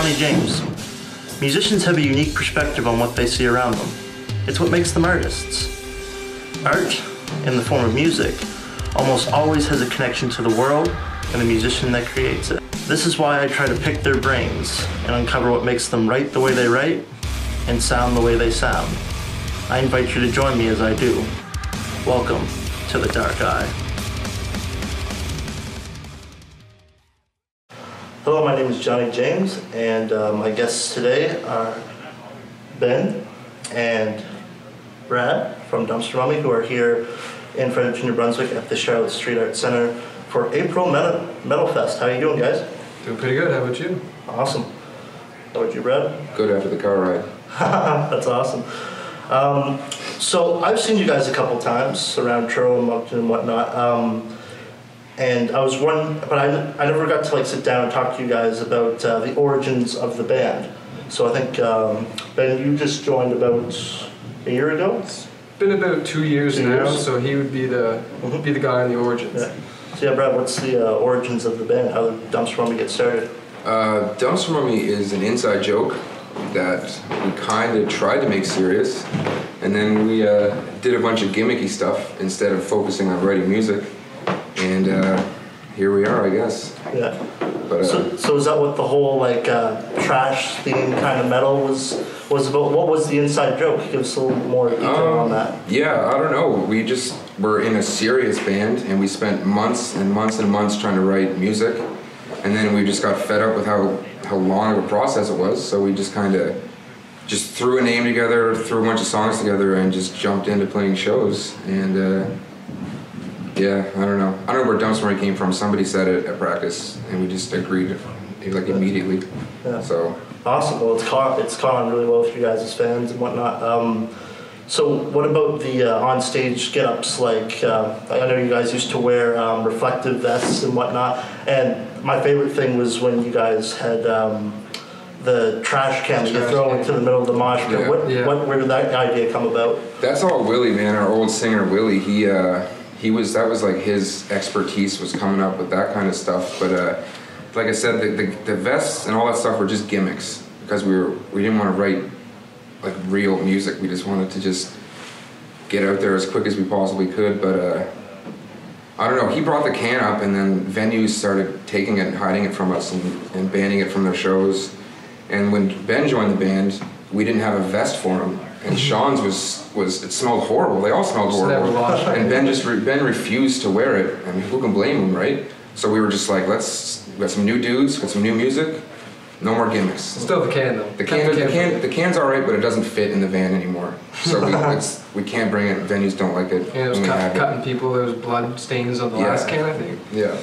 Johnny James. Musicians have a unique perspective on what they see around them. It's what makes them artists. Art, in the form of music, almost always has a connection to the world and the musician that creates it. This is why I try to pick their brains and uncover what makes them write the way they write and sound the way they sound. I invite you to join me as I do. Welcome to The Dark Eye. Hello, my name is Johnny James, and my guests today are Ben and Brad from Dumpster Mummy, who are here in Frederick, New Brunswick at the Charlotte Street Arts Center for April Metal Fest. How are you doing, guys? Doing pretty good. How about you? Awesome. How about you, Brad? Good after the car ride. That's awesome. So I've seen you guys a couple times around Truro and Moncton and whatnot. And I was wondering, but I never got to sit down and talk to you guys about the origins of the band. So I think Ben, you just joined about a year ago. It's been about 2 years now, so he would be the guy in the origins. Yeah. So yeah, Brad, what's the origins of the band? How did Dumpster Mummy get started? Dumpster Mummy is an inside joke that we kind of tried to make serious, and then we did a bunch of gimmicky stuff instead of focusing on writing music. And here we are, I guess. Yeah. But, so is that what the whole trash theme kind of metal was about? What was the inside joke? Give us a little more detail on that. Yeah, I don't know. We just were in a serious band, and we spent months and months and months trying to write music, and then we just got fed up with how long of a process it was. So we just kind of just threw a name together, threw a bunch of songs together, and just jumped into playing shows. And yeah, I don't know. I don't know where Dumpster Mummy came from. Somebody said it at practice, and we just agreed immediately. Yeah. So awesome. Well, it's caught on really well for you guys as fans and whatnot. So what about the on-stage get-ups? I know you guys used to wear reflective vests and whatnot, and my favorite thing was when you guys had the trash can that you throw into the middle of the mosh pit. Yeah. Where did that idea come about? that's all Willie, man. Our old singer Willie. That was his expertise, was coming up with that kind of stuff. But like I said, the vests and all that stuff were just gimmicks because we didn't want to write real music. We just wanted to just get out there as quick as we possibly could. But I don't know. He brought the can up, and then venues started taking it and hiding it from us and banning it from their shows. And when Ben joined the band, we didn't have a vest for him. And Sean's was it smelled horrible. They all smelled horrible. And Ben refused to wear it, and who can blame him, right? So we were just like, we got some new dudes, got some new music, no more gimmicks. Still the can though. The can's all right, but it doesn't fit in the van anymore. So we can't bring it. Venues don't like it. Yeah, it was cutting people. There was blood stains on the last can, I think. Yeah.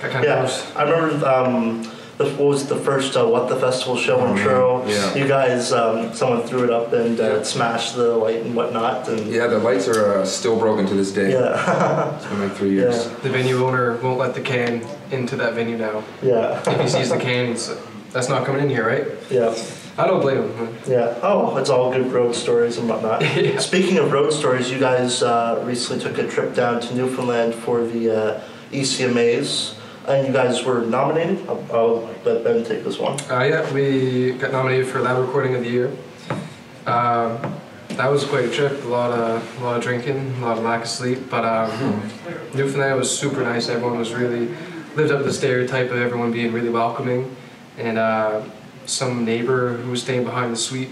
That kind of gross. I remember. What was the first What the Festival show in Truro? Yeah. You guys, someone threw it up and smashed the light and whatnot. And yeah, the lights are still broken to this day. Yeah. It's been 3 years. Yeah. The venue owner won't let the can into that venue now. Yeah. If he sees the can, that's not coming in here, right? Yeah. I don't blame him. Yeah. Oh, it's all good road stories and whatnot. Yeah. Speaking of road stories, you guys recently took a trip down to Newfoundland for the ECMAs. And you guys were nominated. I'll let Ben take this one. Yeah, we got nominated for Lab Recording of the Year. That was quite a trip. A lot of drinking, a lot of lack of sleep. But Newfoundland was super nice. Everyone was really lived up to the stereotype of everyone being really welcoming. And some neighbor who was staying behind the suite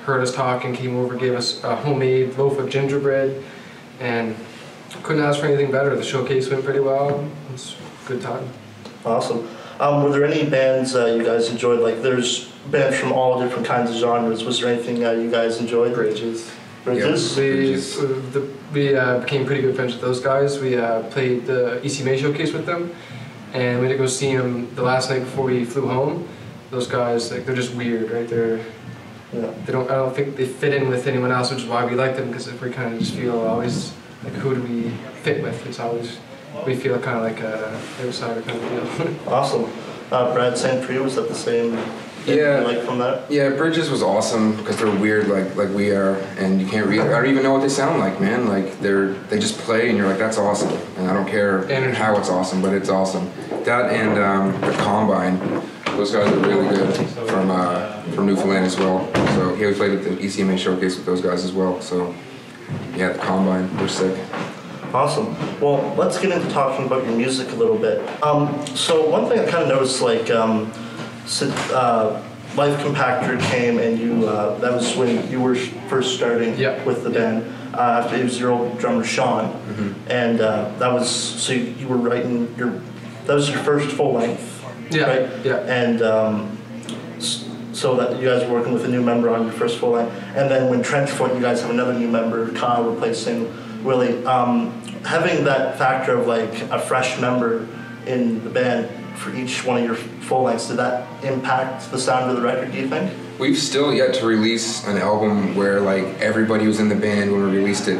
heard us talking, came over, gave us a homemade loaf of gingerbread, and couldn't ask for anything better. The showcase went pretty well. It was a good time. Awesome. Were there any bands you guys enjoyed? There's bands from all different kinds of genres. Was there anything you guys enjoyed? Bridges. Bridges? Yeah, we became pretty good friends with those guys. We played the ECMA showcase with them, and we had to go see them the last night before we flew home. Those guys, they're just weird, right? I don't think they fit in with anyone else, which is why we like them, because if we kind of just feel always who do we fit with? It's always we feel kind of like a outsider kind of deal. Awesome. Brad, same for you. Was that the same? Yeah. From that? Yeah, Bridges was awesome because they're weird like we are, and you can't really. I don't even know what they sound like, man. They just play, and you're like, that's awesome, and I don't care how it's awesome, but it's awesome. That and the Combine Those guys are really good from Newfoundland as well. So yeah, we played at the ECMA showcase with those guys as well. So yeah, the Combine, they're sick. Awesome. Well, let's get into talking about your music a little bit. So one thing I kind of noticed, like, Life Compactor came, and you that was when you were first starting with the band. After it was your old drummer Sean, and that was so you were writing that was your first full length, right? Yeah. And so that you guys were working with a new member on your first full length, and then when Trenchfoot, you guys have another new member, Kyle, replacing Willie. Having that factor of like a fresh member in the band for each one of your full lengths, did that impact the sound of the record, do you think? We've still yet to release an album where like everybody who's in the band when we released it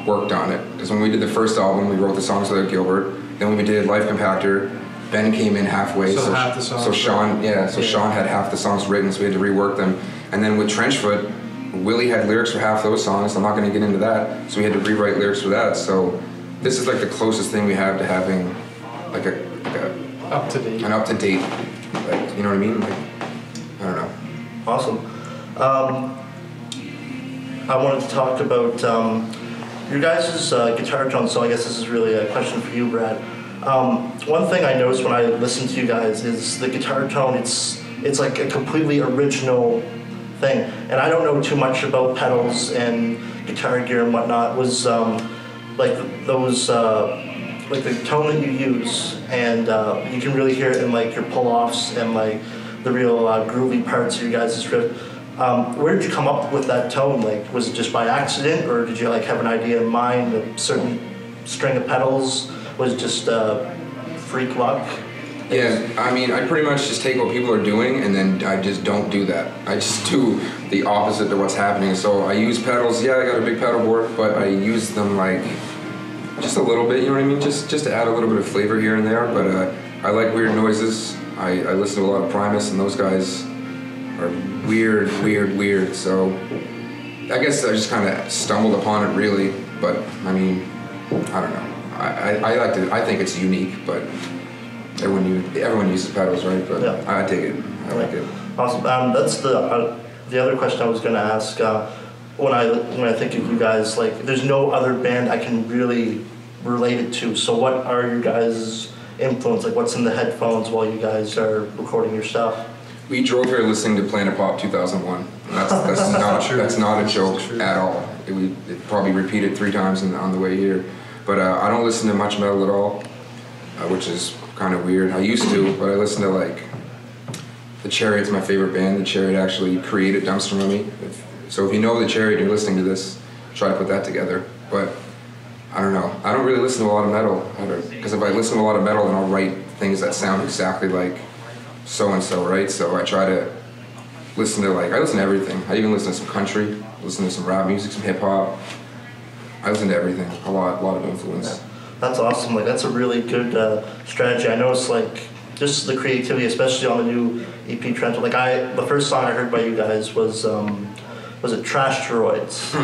worked on it. Because when we did the first album, we wrote the songs without Gilbert. Then when we did Life Compactor, Ben came in halfway. So half the songs. So Sean had half the songs written, so we had to rework them. And then with Trenchfoot, Willie had lyrics for half those songs. I'm not going to get into that. So we had to rewrite lyrics for that. So this is like the closest thing we have to having like an up-to-date, like, you know what I mean? Like, I don't know. Awesome. I wanted to talk about your guys' guitar tone, so I guess this is really a question for you, Brad. One thing I noticed when I listen to you guys is the guitar tone, it's like a completely original thing. And I don't know too much about pedals and guitar gear and whatnot. Was like those like the tone that you use, and you can really hear it in like your pull-offs and like the real groovy parts of your guys' riff. Where did you come up with that tone? Like, was it just by accident, or did you like have an idea in mind, a certain string of pedals? Was it just freak luck? Yeah, I mean, I pretty much just take what people are doing and then I just don't do that. I just do the opposite to what's happening. So I use pedals. Yeah, I got a big pedal board, but I use them like just a little bit, you know what I mean? Just to add a little bit of flavor here and there. But I like weird noises. I listen to a lot of Primus, and those guys are weird. So I guess I just kind of stumbled upon it, really. But I mean, I don't know. I like to. I think it's unique, but everyone uses pedals, right? But yeah. I dig it. I like it. Awesome. That's the other question I was going to ask. When I think of you guys, like, there's no other band I can really relate it to. So what are your guys' influence? Like, what's in the headphones while you guys are recording your stuff? We drove here listening to Planet Pop 2001. That's not a joke at all. It probably repeated 3 times on the way here. But I don't listen to much metal at all, which is kind of weird. I used to, but I listen to like The Chariot's my favorite band. The Chariot actually created Dumpster Mummy. So if you know The Chariot and you're listening to this, try to put that together. But I don't know. I don't really listen to a lot of metal either. Because if I listen to a lot of metal, then I'll write things that sound exactly like so-and-so, right? So I try to listen to I listen to everything. I even listen to some country, listen to some rap music, some hip-hop. I listen to everything, a lot of influence. Yeah. That's awesome. Like, that's a really good strategy. I noticed, like, just the creativity, especially on the new EP Trenchfoot. Like, the first song I heard by you guys was it Trashsteroids?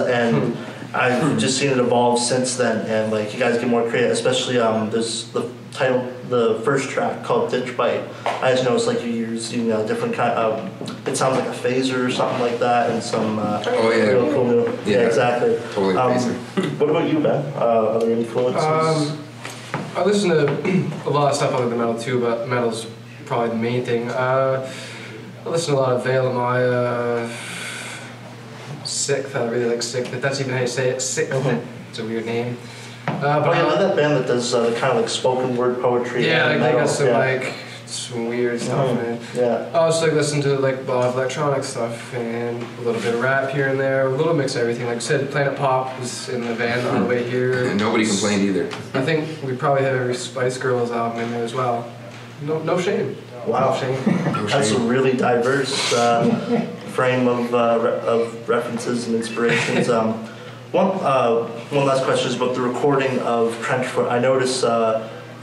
And I've just seen it evolve since then. And like, you guys get more creative, especially there's the title, the first track called Ditch Bite. I just noticed like you're using a different kind of, it sounds like a phaser or something like that, and some real cool new. Yeah, exactly. Totally phaser. What about you, Ben? Other influences? I listen to a lot of stuff other than metal too, but metal's probably the main thing. I listen to a lot of Veil of Maya, Sixth. I really like Sixth. If that's even how you say it, Sixth. It's a weird name. But I know that band that does the kind of like spoken word poetry. Yeah, and they metal. got some some weird stuff, man. Yeah. I also like listen to like a lot of electronic stuff and a little bit of rap here and there, a little mix of everything. Like I said, Planet Pop was in the van on the way here. And nobody complained either. I think we probably have every Spice Girls album in there as well. No shame. Wow. No shame. That's a really diverse frame of references and inspirations. One last question is about the recording of Trenchfoot. I noticed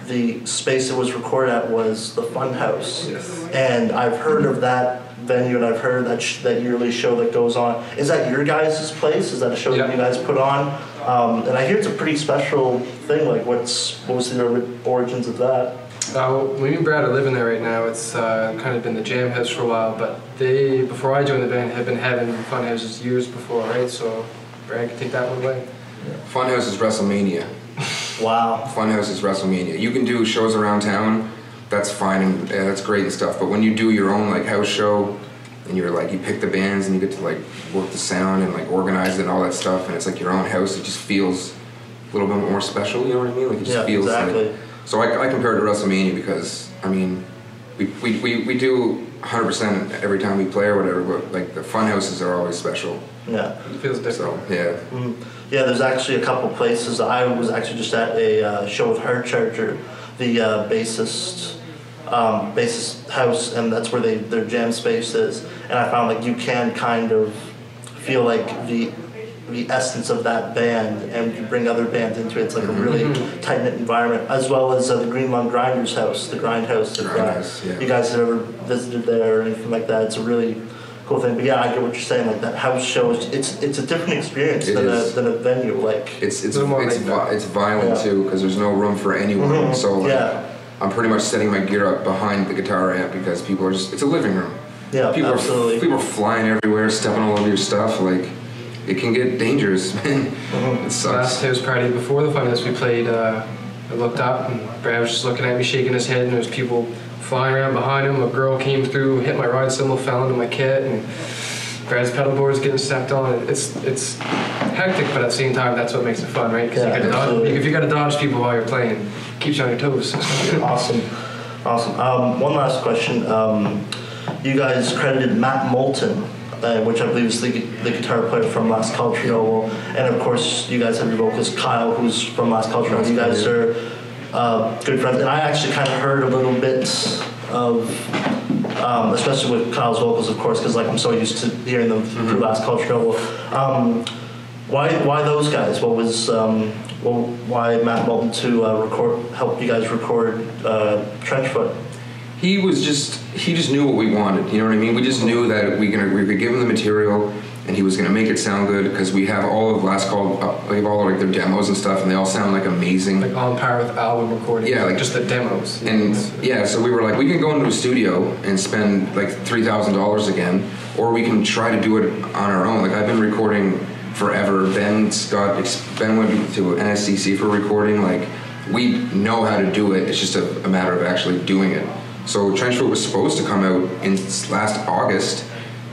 the space it was recorded at was the Funhouse. Yes. And I've heard of that venue, and I've heard that yearly show that goes on. Is that your guys' place? Is that a show that you guys put on? And I hear it's a pretty special thing. Like, what was the origins of that? Me and Brad are living there right now. It's kind of been the jam house for a while, but they, before I joined the band, had been having fun houses years before, right? So Brad can take that one away. Funhouse is WrestleMania. Wow. Funhouse is WrestleMania. You can do shows around town, that's fine and that's great and stuff. But when you do your own like house show, and you're like you pick the bands and you get to like work the sound and like organize it and all that stuff, and it's like your own house, it just feels a little bit more special. You know what I mean? Like it just feels exactly. like. So I compare it to WrestleMania because I mean, we do 100% every time we play or whatever, but like the fun houses are always special. Yeah. It feels different. So yeah. Yeah, there's actually a couple places. I was actually just at a show with Hard Charger, the bassist house, and that's where their jam space is. And I found like you can kind of feel like the essence of that band, and you bring other bands into it. It's like a really tight-knit environment, as well as the Green Lung Grinders house, the Grindhouse. Yeah. You guys have ever visited there or anything like that? It's a really cool thing. But yeah, I get what you're saying. Like that house show, it's a different experience than a venue. Like it's violent too because there's no room for anyone. So like, I'm pretty much setting my gear up behind the guitar amp because people are just, it's a living room. Yeah, absolutely. People are flying everywhere, stepping all over your stuff. Like, it can get dangerous, man. It sucks. Last house party before the Funhouse we played, I looked up and Brad was just looking at me, shaking his head, and there was people flying around behind him. A girl came through, hit my ride cymbal, fell into my kit, and Brad's pedal board's getting stepped on. It's hectic, but at the same time, that's what makes it fun, right? Because if you got to dodge people while you're playing, it keeps you on your toes. Awesome. One last question. You guys credited Matt Moulton, which I believe is the guitar player from Last Culture Noble, and of course you guys have your vocalist Kyle, who's from Last Culture Noble. You guys are good friends, and I actually kind of heard a little bit of, especially with Kyle's vocals, of course, because like I'm so used to hearing them through Last Culture Noble. Why those guys? What was why Matt Moulton to help you guys record Trenchfoot? He just knew what we wanted, you know what I mean? We just knew that we could give him the material and he was gonna make it sound good because we have all of Last Call, we have all like their demos and stuff, and they all sound like amazing. Like on par with album recording. Yeah, like just the demos. And yeah, so we were like, we can go into a studio and spend like $3,000 again, or we can try to do it on our own. Like I've been recording forever. Ben went to NSCC for recording. Like we know how to do it. It's just a matter of actually doing it. So Trenchfoot was supposed to come out in last August,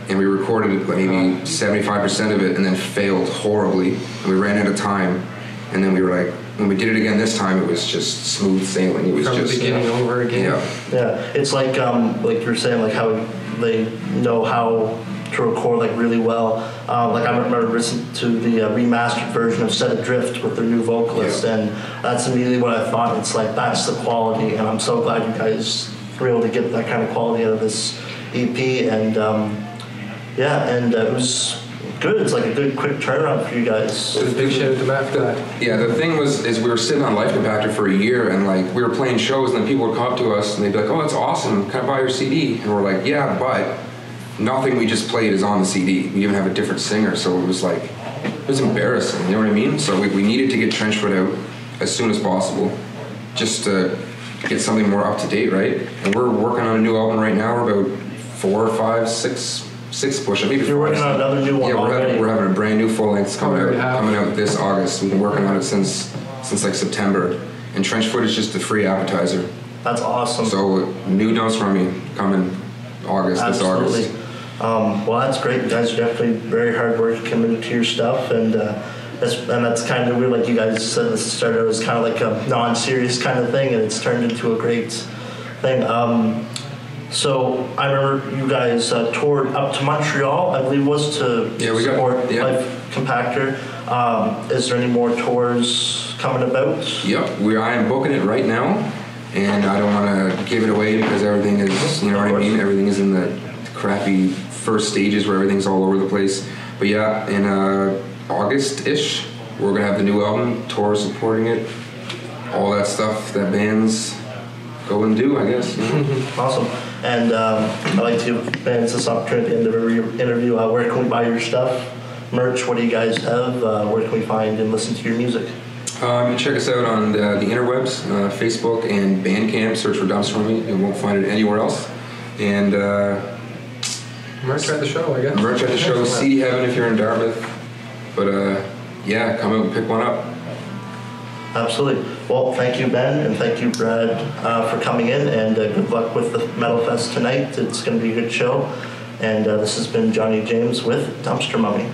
and we recorded maybe 75% of it, and then failed horribly, and we ran out of time. And then we were like, when we did it again this time, it was just smooth sailing. It was from just the beginning over again. Yeah. It's like you were saying, like how they know how to record like really well. Like I remember listening to the remastered version of Set Adrift with their new vocalist, and that's immediately what I thought. It's like that's the quality, and I'm so glad you guys were able to get that kind of quality out of this EP, and it was good. It's like a good quick turnaround for you guys. So big shout out to Matt for that. Yeah, the thing is we were sitting on Life Compactor for a year, and like we were playing shows, and then people would come up to us and they'd be like, "Oh, that's awesome! Can I buy your CD?" And we're like, "Yeah, but nothing we just played is on the CD. We even have a different singer." So it was like, it was embarrassing. You know what I mean? So we needed to get Trenchfoot out as soon as possible, just to get something more up to date, right? And we're working on a new album right now. We're about 4, 5, 6 push. Maybe you're working on another new one already. We're having a brand new full length coming out this August. We've been working on it since like September. And Trenchfoot is just a free appetizer. That's awesome. So new Notes from Me coming August. Absolutely. This August. Well, that's great. You guys are definitely very hard work, committed to your stuff, and that's kind of weird. Like you guys said, this started out as kind of like a non-serious kind of thing, and it's turned into a great thing. So I remember you guys toured up to Montreal, I believe it was, to support Life Compactor. Is there any more tours coming about? Yep, I am booking it right now, and I don't want to give it away because everything is, you know what I mean? Everything is in the crappy first stages where everything's all over the place. But yeah, in August-ish, we're going to have the new album, tour supporting it, all that stuff that bands go and do, I guess. You know? Awesome. And I like to give bands this opportunity at the end of every interview. Where can we buy your stuff? Merch, what do you guys have? Where can we find and listen to your music? You can check us out on the interwebs, Facebook and Bandcamp. Search for Dumpster Mummy. You won't find it anywhere else. And merch at the show, I guess. Merch at the show. CD Heaven if you're in Dartmouth. But yeah, come out and pick one up. Absolutely. Well, thank you, Ben, and thank you, Brad, for coming in, and good luck with the Metal Fest tonight. It's going to be a good show. And this has been Johnny James with Dumpster Mummy.